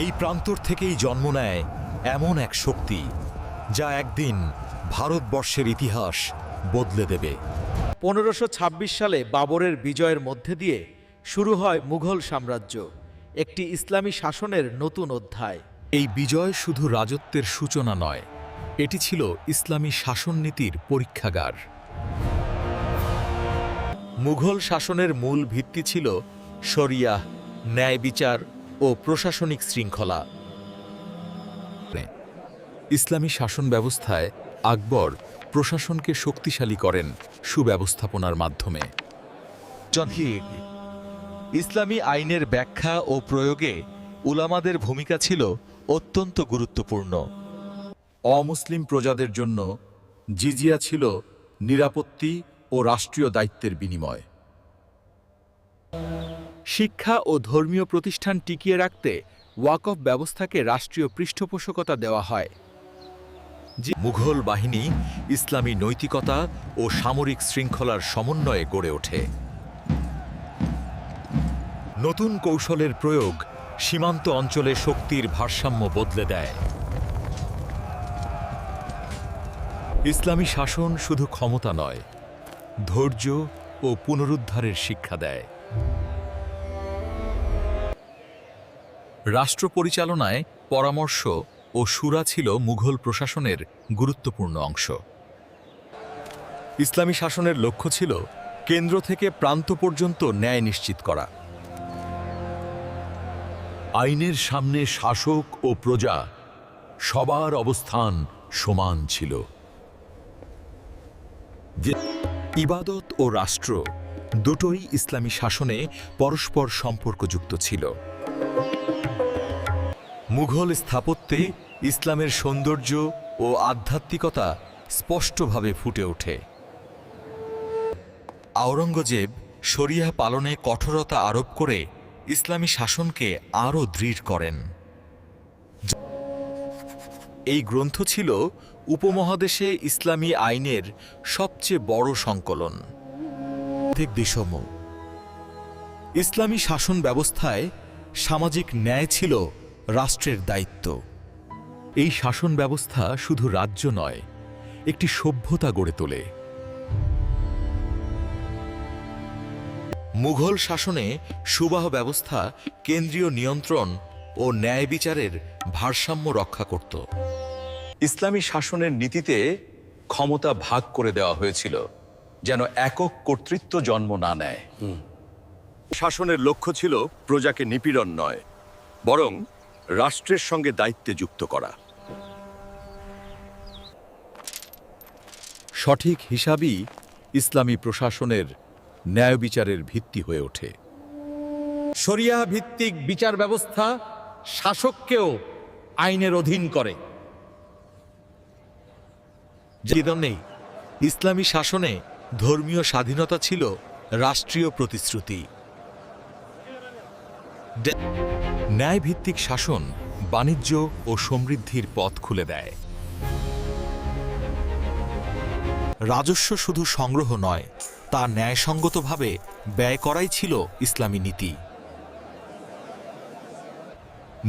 এই প্রান্তর থেকেই জন্ম নেয় এমন এক শক্তি যা একদিন ভারতবর্ষের ইতিহাস বদলে দেবে। 1526 সালে বাবরের বিজয়ের মধ্যে দিয়ে শুরু হয় মুঘল সাম্রাজ্য, একটি ইসলামী শাসনের নতুন অধ্যায়। এই বিজয় শুধু রাজত্বের সূচনা নয়, এটি ছিল ইসলামী শাসননীতির পরীক্ষাগার। মুঘল শাসনের মূল ভিত্তি ছিল শরিয়াহ, ন্যায় বিচার ও প্রশাসনিক শৃঙ্খলা। ইসলামী শাসন ব্যবস্থায় আকবর প্রশাসনকে শক্তিশালী করেন সুব্যবস্থাপনার মাধ্যমে। ইসলামী আইনের ব্যাখ্যা ও প্রয়োগে উলামাদের ভূমিকা ছিল অত্যন্ত গুরুত্বপূর্ণ। অমুসলিম প্রজাদের জন্য জিজিয়া ছিল নিরাপত্তি ও রাষ্ট্রীয় দায়িত্বের বিনিময়। শিক্ষা ও ধর্মীয় প্রতিষ্ঠান টিকিয়ে রাখতে ওয়াকফ ব্যবস্থাকে রাষ্ট্রীয় পৃষ্ঠপোষকতা দেওয়া হয়। মুঘল বাহিনী ইসলামী নৈতিকতা ও সামরিক শৃঙ্খলার সমন্বয়ে গড়ে ওঠে। নতুন কৌশলের প্রয়োগ সীমান্ত অঞ্চলে শক্তির ভারসাম্য বদলে দেয়। ইসলামী শাসন শুধু ক্ষমতা নয়, ধৈর্য ও পুনরুদ্ধারের শিক্ষা দেয়। রাষ্ট্র পরিচালনায় পরামর্শ ও শুরা ছিল মুঘল প্রশাসনের গুরুত্বপূর্ণ অংশ। ইসলামী শাসনের লক্ষ্য ছিল কেন্দ্র থেকে প্রান্ত পর্যন্ত ন্যায় নিশ্চিত করা। আইনের সামনে শাসক ও প্রজা সবার অবস্থান সমান ছিল। ইবাদত ও রাষ্ট্র দুটোই ইসলামী শাসনে পরস্পর সম্পর্কযুক্ত ছিল। মুঘল স্থাপত্যে ইসলামের সৌন্দর্য ও আধ্যাত্মিকতা স্পষ্টভাবে ফুটে ওঠে। আওরঙ্গজেব শরিয়াহ পালনে কঠোরতা আরোপ করে ইসলামী শাসনকে আরও দৃঢ় করেন। এই গ্রন্থ ছিল উপমহাদেশে ইসলামী আইনের সবচেয়ে বড় সংকলন। ইসলামী শাসন ব্যবস্থায় সামাজিক ন্যায় ছিল রাষ্ট্রের দায়িত্ব। এই শাসন ব্যবস্থা শুধু রাজ্য নয়, একটি সভ্যতা গড়ে তোলে। মুঘল শাসনে সুবাহ ব্যবস্থা কেন্দ্রীয় নিয়ন্ত্রণ ও ন্যায় বিচারের ভারসাম্য রক্ষা করত। ইসলামী শাসনের নীতিতে ক্ষমতা ভাগ করে দেওয়া হয়েছিল, যেন একক কর্তৃত্ব জন্ম না নেয়। শাসনের লক্ষ্য ছিল প্রজাকে নিপীড়ন নয়, বরং রাষ্ট্রের সঙ্গে দায়িত্বে যুক্ত করা। সঠিক হিসাবই ইসলামী প্রশাসনের ন্যায় বিচারের ভিত্তি হয়ে ওঠে। শরিয়াহ ভিত্তিক বিচার ব্যবস্থা শাসককেও আইনের অধীন করে। নেই, ইসলামী শাসনে ধর্মীয় স্বাধীনতা ছিল রাষ্ট্রীয় প্রতিশ্রুতি। ন্যায়ভিত্তিক শাসন বাণিজ্য ও সমৃদ্ধির পথ খুলে দেয়। রাজস্ব শুধু সংগ্রহ নয়, তা ন্যায়সঙ্গতভাবে ব্যয় করাই ছিল ইসলামী নীতি।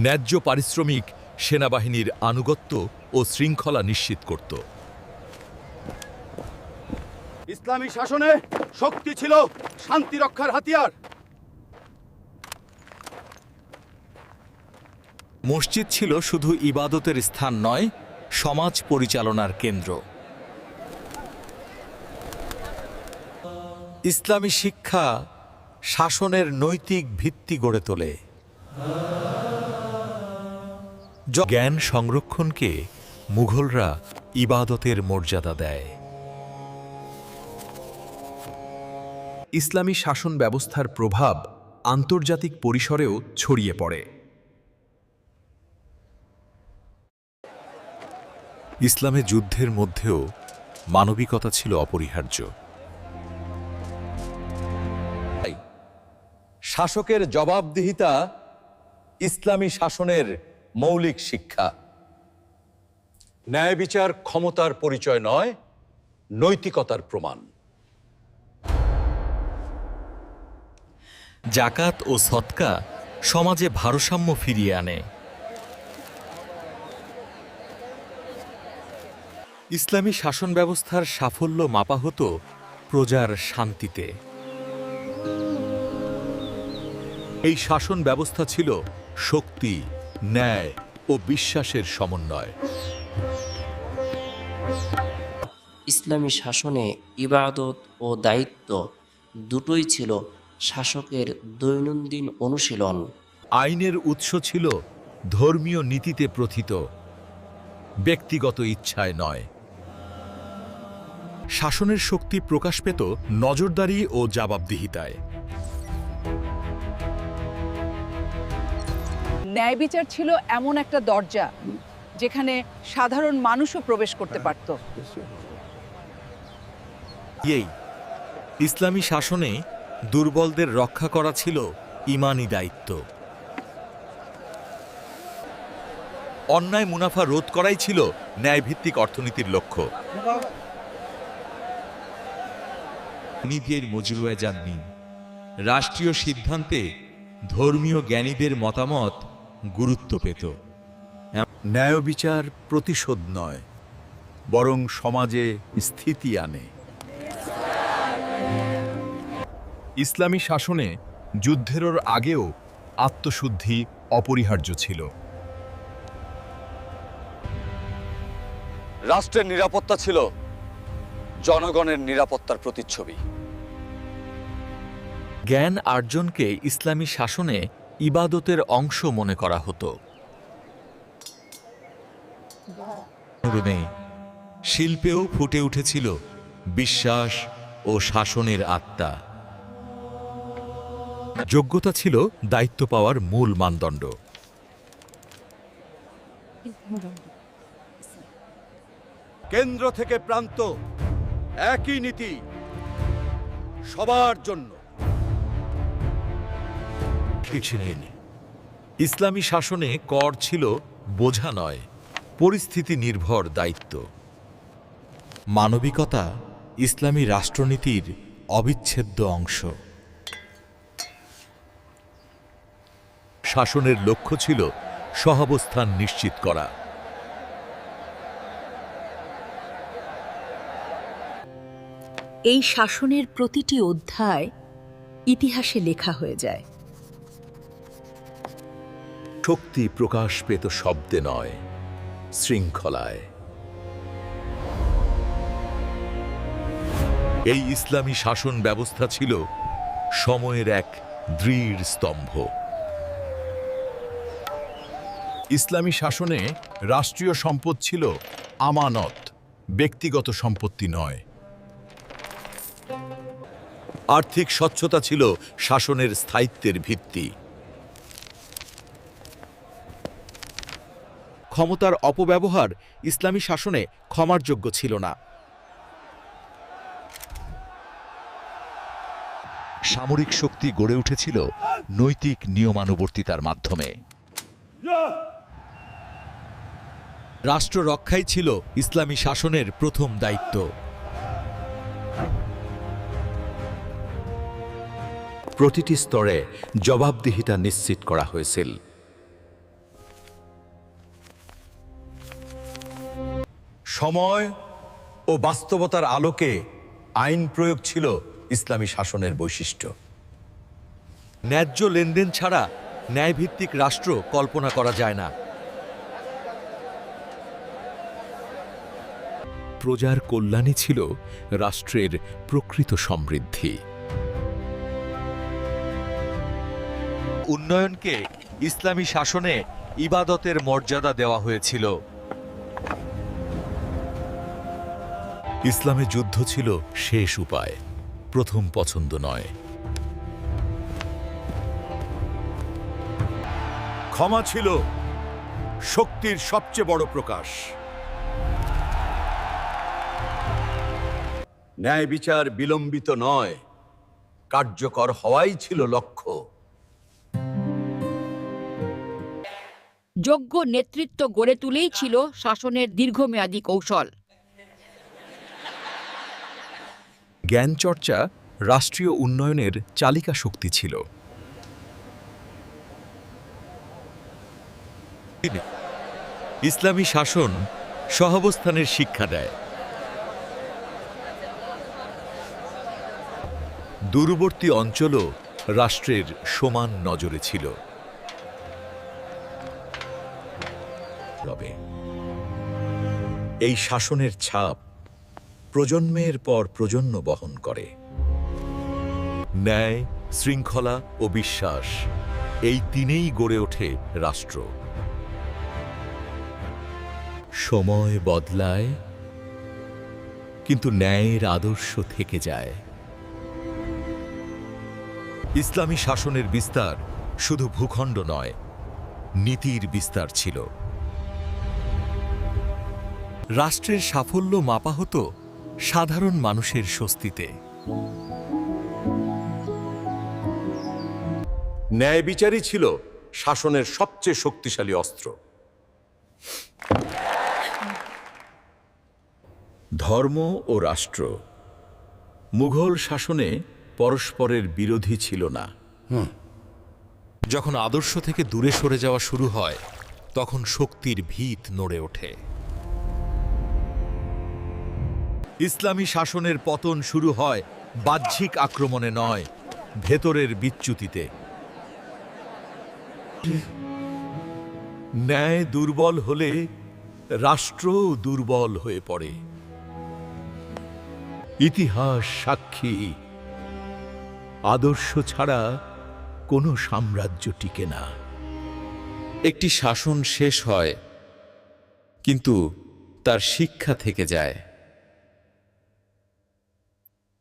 ন্যায্য পারিশ্রমিক সেনাবাহিনীর আনুগত্য ও শৃঙ্খলা নিশ্চিত করত। ইসলামী শাসনে শক্তি ছিল শান্তি রক্ষার হাতিয়ার। মসজিদ ছিল শুধু ইবাদতের স্থান নয়, সমাজ পরিচালনার কেন্দ্র। ইসলামী শিক্ষা শাসনের নৈতিক ভিত্তি গড়ে তোলে। জ্ঞান সংরক্ষণকে মুঘলরা ইবাদতের মর্যাদা দেয়। ইসলামী শাসন ব্যবস্থার প্রভাব আন্তর্জাতিক পরিসরেও ছড়িয়ে পড়ে। ইসলামে যুদ্ধের মধ্যেও মানবিকতা ছিল অপরিহার্য। শাসকের জবাবদিহিতা ইসলামী শাসনের মৌলিক শিক্ষা। ন্যায় বিচার ক্ষমতার পরিচয় নয়, নৈতিকতার প্রমাণ। জাকাত ও সদকা সমাজে ভারসাম্য ফিরিয়ে আনে। ইসলামী শাসন ব্যবস্থার সাফল্য মাপা হতো প্রজার শান্তিতে। এই শাসন ব্যবস্থা ছিল শক্তি, ন্যায় ও বিশ্বাসের সমন্বয়। ইসলামী শাসনে ইবাদত ও দায়িত্ব দুটোই ছিল শাসকের দৈনন্দিন অনুশীলন। আইনের উৎস ছিল ধর্মীয় নীতিতে প্রথিত, ব্যক্তিগত ইচ্ছায় নয়। শাসনের শক্তি প্রকাশ পেত নজরদারি ও জবাবদিহিতায়। ন্যায় বিচার ছিল এমন একটা দরজা যেখানে সাধারণ মানুষও প্রবেশ করতে পারত। এই ইসলামী শাসনে দুর্বলদের রক্ষা করা ছিল ঈমানি দায়িত্ব। অন্যায় মুনাফা রোধ করাই ছিল ন্যায়ভিত্তিক অর্থনীতির লক্ষ্য। নিজের মজরুয়া জাননি রাষ্ট্রীয় সিদ্ধান্তে ধর্মীয় জ্ঞানীদের মতামত গুরুত্ব পেত। ন্যায় বিচার প্রতিশোধ নয়, বরং সমাজে স্থিতি আনে। ইসলামী শাসনে যুদ্ধের আগেও আত্মশুদ্ধি অপরিহার্য ছিল। রাষ্ট্রের নিরাপত্তা ছিল জনগণের নিরাপত্তার প্রতিচ্ছবি। জ্ঞান আর্জনকে ইসলামী শাসনে ইবাদতের অংশ মনে করা হতো। শিল্পেও ফুটে উঠেছিল বিশ্বাস ও শাসনের আত্মা। যোগ্যতা ছিল দায়িত্ব পাওয়ার মূল মানদণ্ড। কেন্দ্র থেকে প্রান্ত একই নীতি সবার জন্য। ইসলামী শাসনে কর ছিল বোঝা নয়, পরিস্থিতি নির্ভর দায়িত্ব। মানবিকতা ইসলামী রাষ্ট্রনীতির অবিচ্ছেদ্য অংশ। শাসনের লক্ষ্য ছিল সহাবস্থান নিশ্চিত করা। এই শাসনের প্রতিটি অধ্যায় ইতিহাসে লেখা হয়ে যায়। শক্তি প্রকাশ পেত শব্দে নয়, শৃঙ্খলায়। এই ইসলামী শাসন ব্যবস্থা ছিল সময়ের এক দৃঢ় স্তম্ভ। ইসলামী শাসনে রাষ্ট্রীয় সম্পদ ছিল আমানত, ব্যক্তিগত সম্পত্তি নয়। আর্থিক স্বচ্ছতা ছিল শাসনের স্থায়িত্বের ভিত্তি। ক্ষমতার অপব্যবহার ইসলামী শাসনে ক্ষমার যোগ্য ছিল না। সামরিক শক্তি গড়ে উঠেছিল নৈতিক নিয়মানুবর্তিতার মাধ্যমে। রাষ্ট্র রক্ষাই ছিল ইসলামী শাসনের প্রথম দায়িত্ব। প্রতিটি স্তরে জবাবদিহিতা নিশ্চিত করা হয়েছিল। সময় ও বাস্তবতার আলোকে আইন প্রয়োগ ছিল ইসলামী শাসনের বৈশিষ্ট্য। ন্যায্য লেনদেন ছাড়া ন্যায়ভিত্তিক রাষ্ট্র কল্পনা করা যায় না। প্রজার কল্যাণই ছিল রাষ্ট্রের প্রকৃত সমৃদ্ধি। উন্নয়নকে ইসলামী শাসনে ইবাদতের মর্যাদা দেওয়া হয়েছিল। ইসলামে যুদ্ধ ছিল শেষ উপায়, প্রথম পছন্দ নয়। ক্ষমা ছিল শক্তির সবচেয়ে বড় প্রকাশ। ন্যায় বিচার বিলম্বিত নয়, কার্যকর হওয়াই ছিল লক্ষ্য। যোগ্য নেতৃত্ব গড়ে তুলেই ছিল শাসনের দীর্ঘমেয়াদী কৌশল। জ্ঞান চর্চা রাষ্ট্রীয় উন্নয়নের চালিকা শক্তি ছিল। ইসলামী শাসন সহাবস্থানের শিক্ষা দেয়। দূরবর্তী অঞ্চলও রাষ্ট্রের সমান নজরে ছিল। এই শাসনের ছাপ প্রজন্মের পর প্রজন্ম বহন করে। ন্যায়, শৃঙ্খলা ও বিশ্বাস, এই তিনেই গড়ে ওঠে রাষ্ট্র। সময় বদলায়, কিন্তু ন্যায়ের আদর্শ থেকে যায়। ইসলামী শাসনের বিস্তার শুধু ভূখণ্ড নয়, নীতির বিস্তার ছিল। রাষ্ট্রের সাফল্য মাপা হতো সাধারণ মানুষের স্বস্তিতে। ন্যায় বিচারই ছিল শাসনের সবচেয়ে শক্তিশালী অস্ত্র। ধর্ম ও রাষ্ট্র মুঘল শাসনে পরস্পরের বিরোধী ছিল না। যখন আদর্শ থেকে দূরে সরে যাওয়া শুরু হয়, তখন শক্তির ভিত নড়ে ওঠে। ইসলামী শাসনের পতন শুরু হয় বাহ্যিক আক্রমণে নয়, ভেতরের বিচ্যুতিতে। ন্যায় দুর্বল হলে রাষ্ট্রও দুর্বল হয়ে পড়ে। ইতিহাস সাক্ষী, আদর্শ ছাড়া কোনো সাম্রাজ্য টিকে না। একটি শাসন শেষ হয়, কিন্তু তার শিক্ষা থেকে যায়।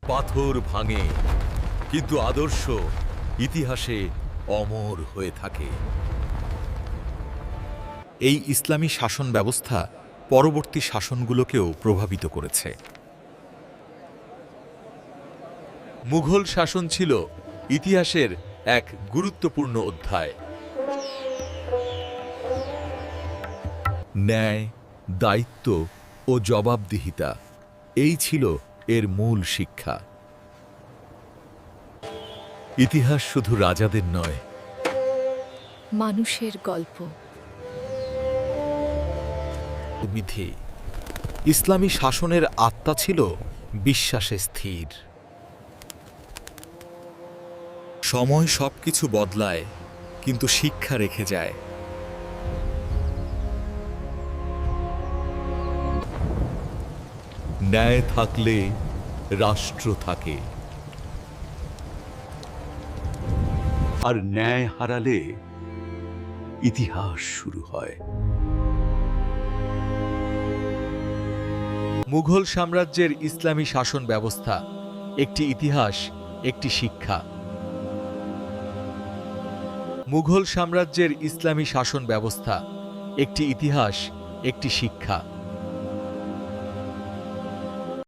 পাথর ভাঙে, কিন্তু আদর্শ ইতিহাসে অমর হয়ে থাকে। এই ইসলামী শাসন ব্যবস্থা পরবর্তী শাসনগুলোকেও প্রভাবিত করেছে। মুঘল শাসন ছিল ইতিহাসের এক গুরুত্বপূর্ণ অধ্যায়। ন্যায়, দায়িত্ব ও জবাবদিহিতা, এই ছিল এর মূল শিক্ষা। ইতিহাস শুধু রাজাদের নয়, মানুষের গল্প। বিধি ইসলামী শাসনের আত্মা ছিল বিশ্বাসে স্থির। সময় সবকিছু বদলায়, কিন্তু শিক্ষা রেখে যায়। ন্যায় থাকলে রাষ্ট্র থাকে, আর ন্যায় হারালে ইতিহাস শুরু হয়। মুঘল সাম্রাজ্যের ইসলামী শাসন ব্যবস্থা একটি ইতিহাস, একটি শিক্ষা। মুঘল সাম্রাজ্যের ইসলামী শাসন ব্যবস্থা একটি ইতিহাস, একটি শিক্ষা।